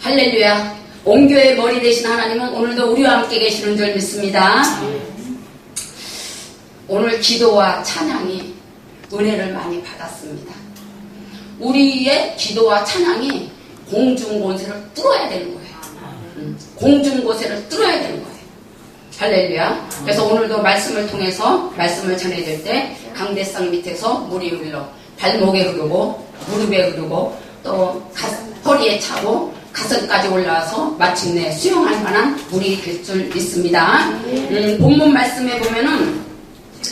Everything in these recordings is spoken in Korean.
할렐루야. 온 교회의 머리 되신 하나님은 오늘도 우리와 함께 계시는 줄 믿습니다. 오늘 기도와 찬양이 은혜를 많이 받았습니다. 우리의 기도와 찬양이 공중고세를 뚫어야 되는 거예요. 공중고세를 뚫어야 되는 거예요. 할렐루야. 그래서 오늘도 말씀을 통해서 말씀을 전해질 때 강대상 밑에서 물이 흘러 발목에 흐르고 무릎에 흐르고 또 허리에 차고 가슴까지 올라와서 마침내 수용할 만한 물이 될 줄 믿습니다. 본문 말씀에 보면은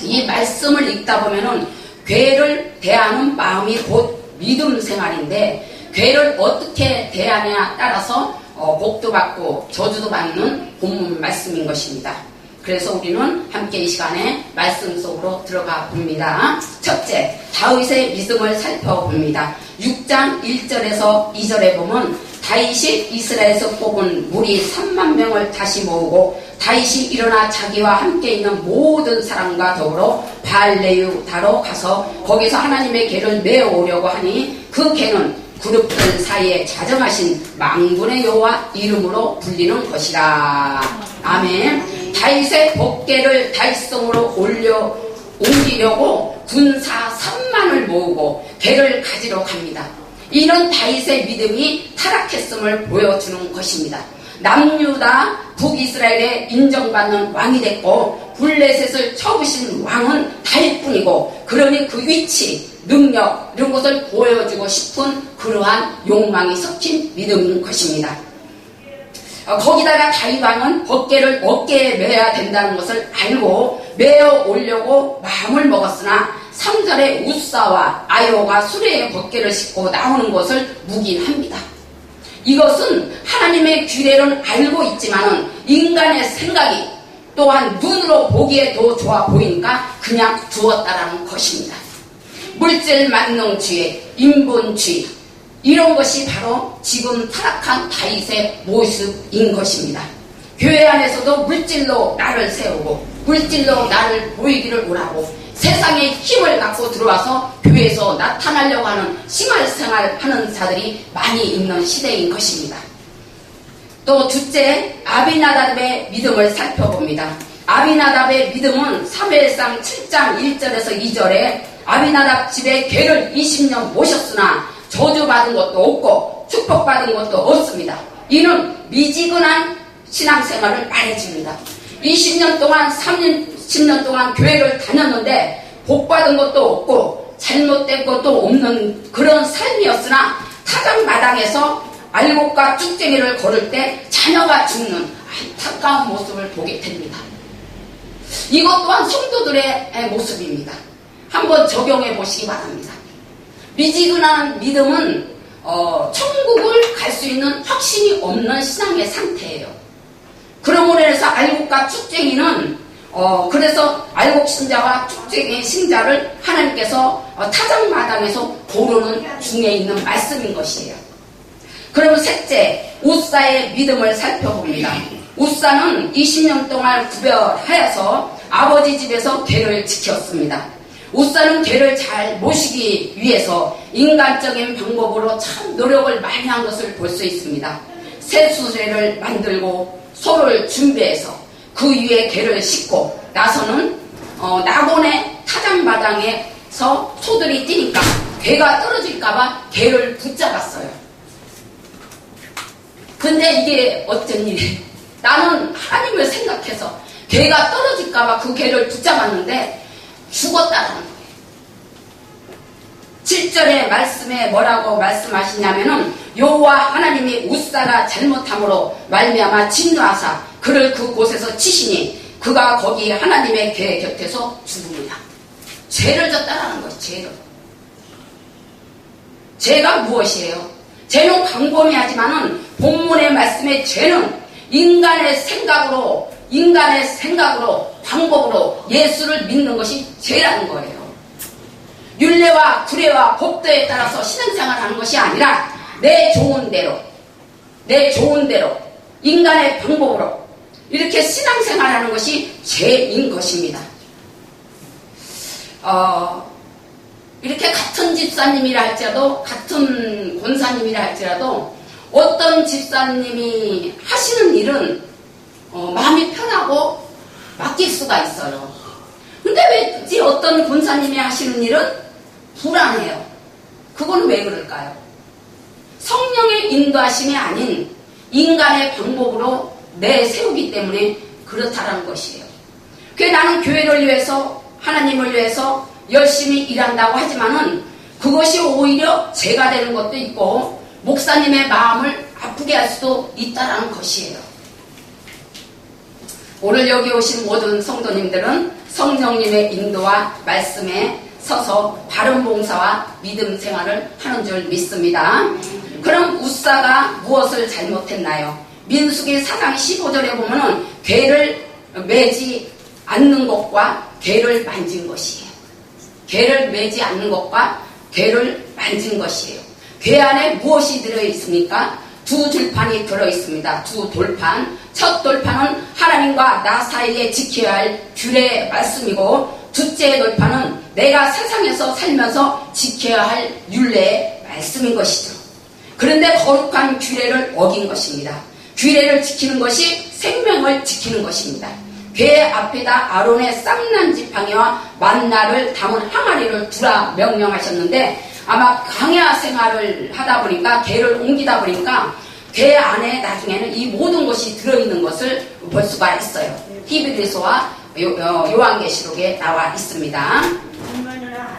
이 말씀을 읽다 보면은 괴를 대하는 마음이 곧 믿음 생활인데 괴를 어떻게 대하느냐에 따라서 복도 받고 저주도 받는 본문 말씀인 것입니다. 그래서 우리는 함께 이 시간에 말씀 속으로 들어가 봅니다. 첫째, 다윗의 믿음을 살펴봅니다. 6장 1절에서 2절에 보면 다윗이 이스라엘에서 뽑은 무리 3만 명을 다시 모으고 다윗이 일어나 자기와 함께 있는 모든 사람과 더불어 바알레유다로 가서 거기서 하나님의 궤를 메어오려고 하니 그 궤는 그룹들 사이에 자정하신 망군의 여호와 이름으로 불리는 것이라. 아멘. 다윗의 법궤를 다윗성으로 옮기려고 군사 3만을 모으고 궤를 가지러 갑니다. 이는 다윗의 믿음이 타락했음을 보여주는 것입니다. 남유다 북이스라엘에 인정받는 왕이 됐고 블레셋을 쳐부신 왕은 다윗뿐이고 그러니 그 위치, 능력 이런 것을 보여주고 싶은 그러한 욕망이 섞인 믿음인 것입니다. 거기다가 다윗 왕은 법궤를 어깨에 메야 된다는 것을 알고 메어 오려고 마음을 먹었으나 3절에 우사와 아요가 수레에 법궤를 싣고 나오는 것을 묵인합니다. 이것은 하나님의 규례는 알고 있지만은 인간의 생각이 또한 눈으로 보기에 더 좋아 보이니까 그냥 두었다라는 것입니다. 물질 만능주의, 인본주의 이런 것이 바로 지금 타락한 다윗의 모습인 것입니다. 교회 안에서도 물질로 나를 세우고 물질로 나를 보이기를 원하고 세상의 힘을 갖고 들어와서 교회에서 나타나려고 하는 생활 하는 자들이 많이 있는 시대인 것입니다. 또 둘째, 아비나답의 믿음을 살펴봅니다. 아비나답의 믿음은 사무엘상 7장 1절에서 2절에 아비나답 집에 궤를 20년 모셨으나 저주받은 것도 없고 축복받은 것도 없습니다. 이는 미지근한 신앙생활을 말해줍니다. 20년 동안 30년 동안 교회를 다녔는데 복받은 것도 없고 잘못된 것도 없는 그런 삶이었으나 타작마당에서 알곡과 쭉쟁이를 걸을 때 자녀가 죽는 안타까운 모습을 보게 됩니다. 이것 또한 성도들의 모습입니다. 한번 적용해 보시기 바랍니다. 미지근한 믿음은 천국을 갈 수 있는 확신이 없는 신앙의 상태예요. 그러므로 해서 알곡과 쭉쟁이는 그래서 알곡 신자와 쭉쟁이 신자를 하나님께서 타작마당에서 고르는 중에 있는 말씀인 것이에요. 그러면 셋째, 우사의 믿음을 살펴봅니다. 우사는 20년 동안 구별하여서 아버지 집에서 궤를 지켰습니다. 우사는 궤를 잘 모시기 위해서 인간적인 방법으로 참 노력을 많이 한 것을 볼 수 있습니다. 새 수레를 만들고 소를 준비해서 그 위에 궤를 싣고 나서는 낙원의 타작마당에서 소들이 뛰니까 궤가 떨어질까봐 궤를 붙잡았어요. 근데 이게 어쩐 일이에요? 나는 하나님을 생각해서 궤가 떨어질까봐 그 궤를 붙잡았는데 죽었다라는 거예요. 7절의 말씀에 뭐라고 말씀하시냐면은 여호와 하나님이 우사가 잘못함으로 말미암아 진노하사 그를 그곳에서 치시니 그가 거기 하나님의 궤 곁에서 죽습니다. 죄를 졌다라는 거예요. 죄를. 죄가 무엇이에요? 죄는 광범위하지만은 본문의 말씀의 죄는 인간의 생각으로 방법으로 예수를 믿는 것이 죄라는 거예요. 율례와 규례와 법도에 따라서 신앙생활을 하는 것이 아니라 내 좋은 대로 인간의 방법으로 이렇게 신앙생활을 하는 것이 죄인 것입니다. 이렇게 같은 집사님이라 할지라도 같은 권사님이라 할지라도 어떤 집사님이 하시는 일은 마음이 편하고 맡길 수가 있어요. 근데 왜 어떤 권사님이 하시는 일은 불안해요? 그건 왜 그럴까요? 성령의 인도하심이 아닌 인간의 방법으로 내세우기 때문에 그렇다라는 것이에요. 그래서 나는 교회를 위해서 하나님을 위해서 열심히 일한다고 하지만은 그것이 오히려 죄가 되는 것도 있고 목사님의 마음을 아프게 할 수도 있다라는 것이에요. 오늘 여기 오신 모든 성도님들은 성령님의 인도와 말씀에 서서 바른 봉사와 믿음 생활을 하는 줄 믿습니다. 그럼 웃사가 무엇을 잘못했나요? 민수기 4장 15절에 보면은 괴를 매지 않는 것과 괴를 만진 것이에요. 괴를 매지 않는 것과 괴를 만진 것이에요. 괴 안에 무엇이 들어있습니까? 두 들판이 들어있습니다. 두 돌판. 첫 돌판은 하나님과 나 사이에 지켜야 할 규례의 말씀이고, 둘째 돌판은 내가 세상에서 살면서 지켜야 할 율례의 말씀인 것이죠. 그런데 거룩한 규례를 어긴 것입니다. 규례를 지키는 것이 생명을 지키는 것입니다. 괴 앞에다 아론의 쌍난 지팡이와 만나를 담은 항아리를 두라 명령하셨는데, 아마 광야 생활을 하다 보니까 괴를 옮기다 보니까 괴 안에 나중에는 이 모든 것이 들어있는 것을 볼 수가 있어요. 히브리서와 요한계시록에 나와 있습니다.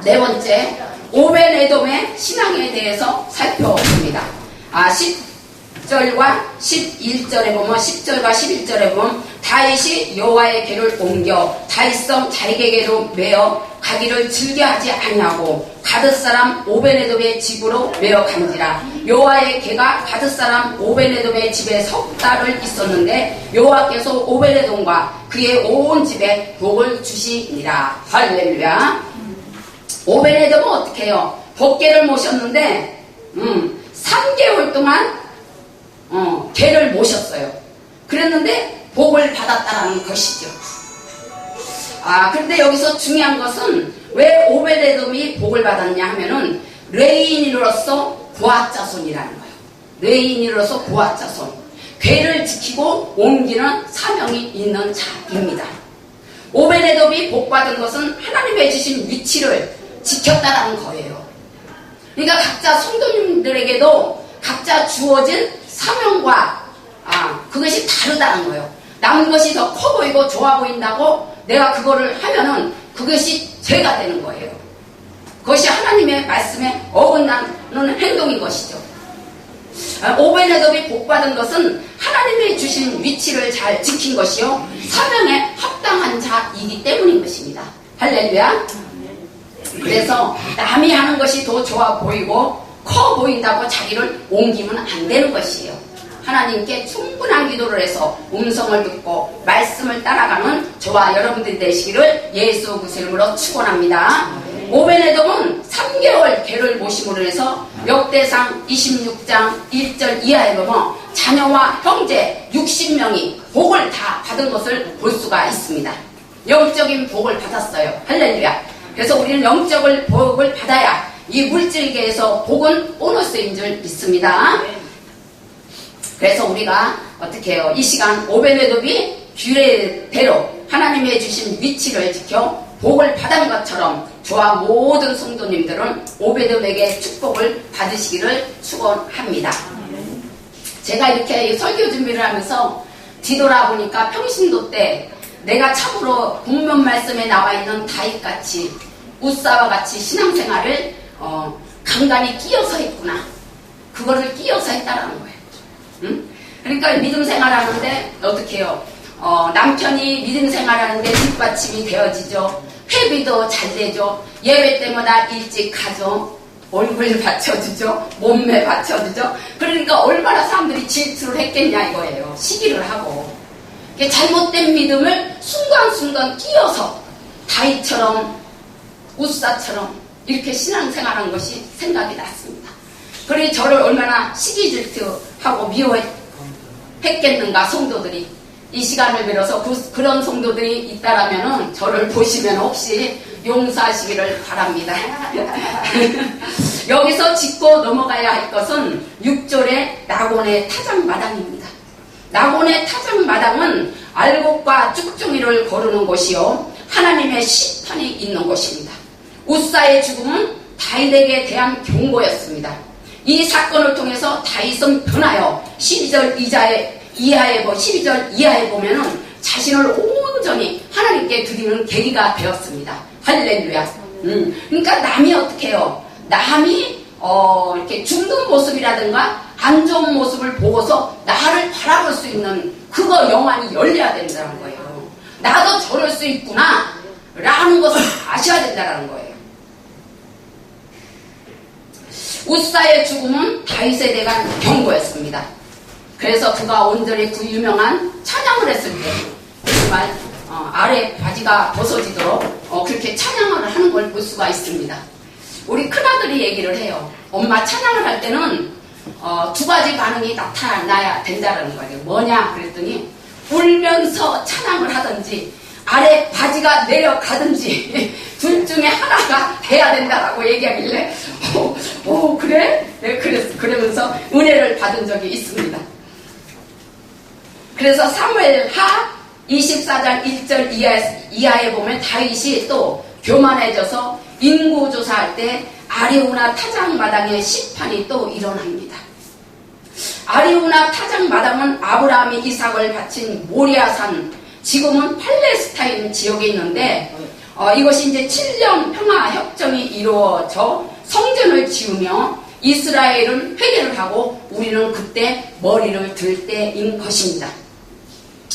네 번째, 오벤에돔의 신앙에 대해서 살펴봅니다. 10절과 11절에 보면, 10절과 11절에 보면 다윗이 여호와의 궤를 옮겨 다윗성 자기에게로 메어 가기를 즐겨하지 아니하고 가드 사람 오벤에돔의 집으로 메어 간지라. 여호와의 궤가 가드 사람 오벤에돔의 집에 석 달을 있었는데 여호와께서 오벤에돔과 그의 온 집에 복을 주시니라. 할렐루야. 오벤에돔은 어떻게 해요? 복궤를 모셨는데 3개월 동안 궤를 모셨어요. 그랬는데 복을 받았다는 것이죠. 그런데 여기서 중요한 것은 왜 오베데돔이 복을 받았냐 하면은 레인으로서 고아자손이라는 거예요. 레인으로서 고아자손. 궤를 지키고 옮기는 사명이 있는 자입니다. 오베데돔이 복받은 것은 하나님의 주신 위치를 지켰다라는 거예요. 그러니까 각자 성도님들에게도 각자 주어진 사명과 그것이 다르다는 거예요. 남은 것이 더 커 보이고 좋아 보인다고 내가 그거를 하면은 그것이 죄가 되는 거예요. 그것이 하나님의 말씀에 어긋나는 행동인 것이죠. 오벤에돔이 복받은 것은 하나님이 주신 위치를 잘 지킨 것이요 사명에 합당한 자이기 때문인 것입니다. 할렐루야. 그래서 남이 하는 것이 더 좋아 보이고 커 보인다고 자기를 옮기면 안 되는 것이에요. 하나님께 충분한 기도를 해서 음성을 듣고 말씀을 따라가는 저와 여러분들이 되시기를 예수 그리스도의 이름으로 축원합니다. 오벤에돔은 3개월 궤를 모심으로 해서 역대상 26장 1절 이하에 보면 자녀와 형제 60명이 복을 다 받은 것을 볼 수가 있습니다. 영적인 복을 받았어요. 할렐루야. 그래서 우리는 영적인 복을 받아야 이 물질계에서 복은 보너스인 줄 믿습니다. 그래서 우리가 어떻게 해요? 이 시간 오벤에돔이 규례대로 하나님의 주신 위치를 지켜 복을 받은 것처럼 저와 모든 성도님들은 오벤에돔에게 축복을 받으시기를 축원합니다. 제가 이렇게 설교 준비를 하면서 뒤돌아보니까 평신도 때 내가 참으로 국면 말씀에 나와 있는 다윗같이 웃사와 같이 신앙생활을 간간히 끼어서 했구나. 그거를 끼어서 했다라는 거예요. 응? 그러니까 믿음 생활하는데 어떻게 해요? 남편이 믿음 생활하는데 뒷받침이 되어지죠. 회비도 잘 되죠. 예배 때마다 일찍 가죠. 얼굴 받쳐주죠. 몸매 받쳐주죠. 그러니까 얼마나 사람들이 질투를 했겠냐 이거예요. 시기를 하고. 잘못된 믿음을 순간순간 끼어서 다윗처럼 웃사처럼 이렇게 신앙생활한 것이 생각이 났습니다. 그러니 저를 얼마나 시기질투하고 미워했겠는가 성도들이. 이 시간을 빌어서 그런 성도들이 있다라면은 저를 보시면 혹시 용서하시기를 바랍니다. 여기서 짚고 넘어가야 할 것은 6절의 낙원의 타작마당입니다. 낙원의 타작마당은 알곡과 쭉정이를 거르는 곳이요 하나님의 심판이 있는 곳입니다. 우사의 죽음은 다윗에게 대한 경고였습니다. 이 사건을 통해서 다윗은 변하여 12절 이하에 보면은 자신을 온전히 하나님께 드리는 계기가 되었습니다. 할렐루야. 그러니까 남이 어떻게 해요? 남이 이렇게 죽는 모습이라든가 안 좋은 모습을 보고서 나를 바라볼 수 있는 그거 영안이 열려야 된다는 거예요. 나도 저럴 수 있구나 라는 것을 아셔야 된다는 거예요. 우사의 죽음은 다윗에 대한 경고였습니다. 그래서 그가 온전히 그 유명한 찬양을 했을 때 정말 아래 바지가 벗어지도록 그렇게 찬양을 하는 걸 볼 수가 있습니다. 우리 큰아들이 얘기를 해요. 엄마 찬양을 할 때는 두 가지 반응이 나타나야 된다는 거예요. 뭐냐 그랬더니 울면서 찬양을 하든지 아래 바지가 내려가든지 둘 중에 하나가 돼야 된다라고 얘기하길래 그래? 네, 그러면서 은혜를 받은 적이 있습니다. 그래서 사무엘하 24장 1절 이하에 보면 다윗이 또 교만해져서 인구조사할 때 아리우나 타작마당의 심판이 또 일어납니다. 아리우나 타작마당은 아브라함이 이삭을 바친 모리아산, 지금은 팔레스타인 지역에 있는데 이것이 이제 7년 평화협정이 이루어져 성전을 지으며 이스라엘은 회개를 하고 우리는 그때 머리를 들 때인 것입니다.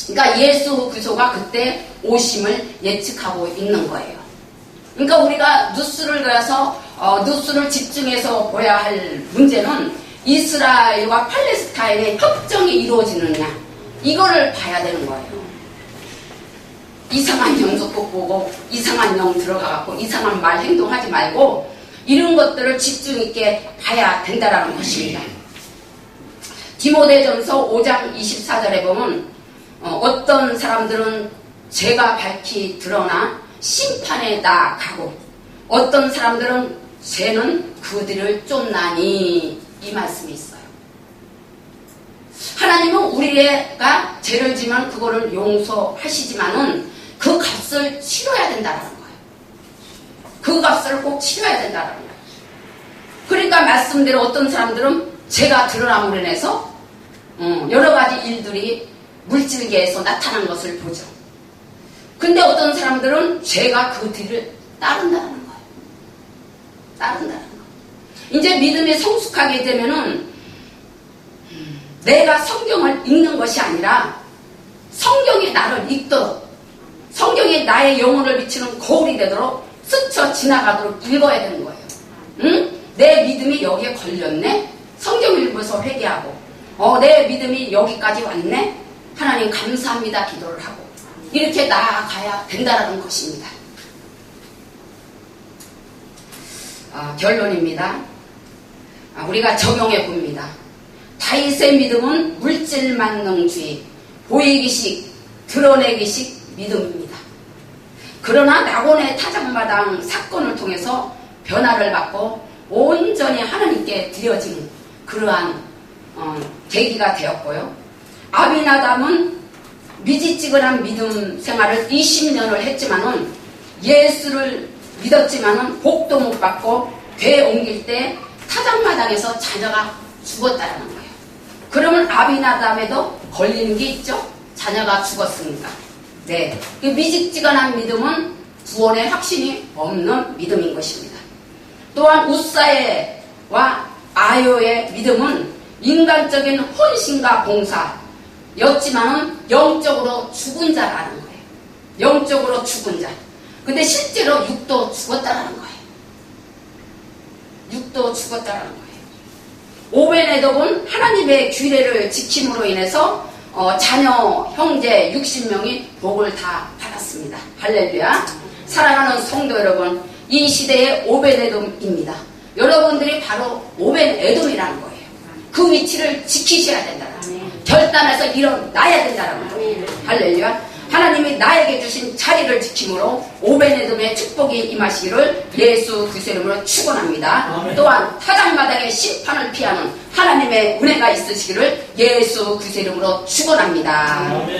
그러니까 예수 그리스도가 그때 오심을 예측하고 있는 거예요. 그러니까 우리가 뉴스를 그래서 뉴스를 집중해서 보아야 할 문제는 이스라엘과 팔레스타인의 협정이 이루어지느냐 이거를 봐야 되는 거예요. 이상한 영속국 보고 이상한 영 들어가고 이상한 말 행동하지 말고 이런 것들을 집중 있게 봐야 된다는 것입니다. 디모데전서 5장 24절에 보면 어떤 사람들은 죄가 밝히 드러나 심판에 나아가고 어떤 사람들은 죄는 그들을 쫓나니 이 말씀이 있어요. 하나님은 우리가 죄를 지면 그거를 용서하시지만은 그 값을 치러야 된다는 거예요. 그 값을 꼭 치러야 된다는 거예요. 그러니까 말씀대로 어떤 사람들은 죄가 드러남으로 인해서 여러 가지 일들이 물질계에서 나타난 것을 보죠. 근데 어떤 사람들은 죄가 그 뒤를 따른다는 거예요. 따른다는 거예요. 이제 믿음이 성숙하게 되면은 내가 성경을 읽는 것이 아니라 성경이 나를 읽도록 성경이 나의 영혼을 비치는 거울이 되도록 스쳐 지나가도록 읽어야 되는 거예요. 응? 내 믿음이 여기에 걸렸네? 성경 읽으면서 회개하고 내 믿음이 여기까지 왔네? 하나님 감사합니다 기도를 하고 이렇게 나아가야 된다는 것입니다. 결론입니다. 우리가 적용해 봅니다. 다윗의 믿음은 물질만능주의, 보이기식, 드러내기식 믿음입니다. 그러나 낙원의 타작마당 사건을 통해서 변화를 받고 온전히 하나님께 드려지는 그러한 계기가 되었고요. 아비나답은 미지찌근한 믿음 생활을 20년을 했지만은 예수를 믿었지만은 복도 못 받고 교회 옮길 때 타작마당에서 자녀가 죽었다라는 거예요. 그러면 아비나답에도 걸리는 게 있죠? 자녀가 죽었으니까. 네. 그 미지찌근한 믿음은 구원의 확신이 없는 믿음인 것입니다. 또한 우사와 아요의 믿음은 인간적인 헌신과 봉사였지만은 영적으로 죽은 자라는 거예요. 영적으로 죽은 자. 근데 실제로 육도 죽었다라는 거예요. 육도 죽었다라는 거예요. 오벤에돔은 하나님의 규례를 지킴으로 인해서 자녀, 형제 60명이 복을 다 받았습니다. 할렐루야. 사랑하는 성도 여러분, 이 시대의 오벤에돔입니다. 여러분들이 바로 오벤에돔이라는 거예요. 그 위치를 지키셔야 된다는 거예요. 결단해서 일어나야 된다는 거예요. 할렐루야. 하나님이 나에게 주신 자리를 지킴으로 오베네돔의 축복이 임하시기를 예수 그리스도의 이름으로 축원합니다. 아멘. 또한 타작마당의 심판을 피하는 하나님의 은혜가 있으시기를 예수 그리스도의 이름으로 축원합니다. 아멘.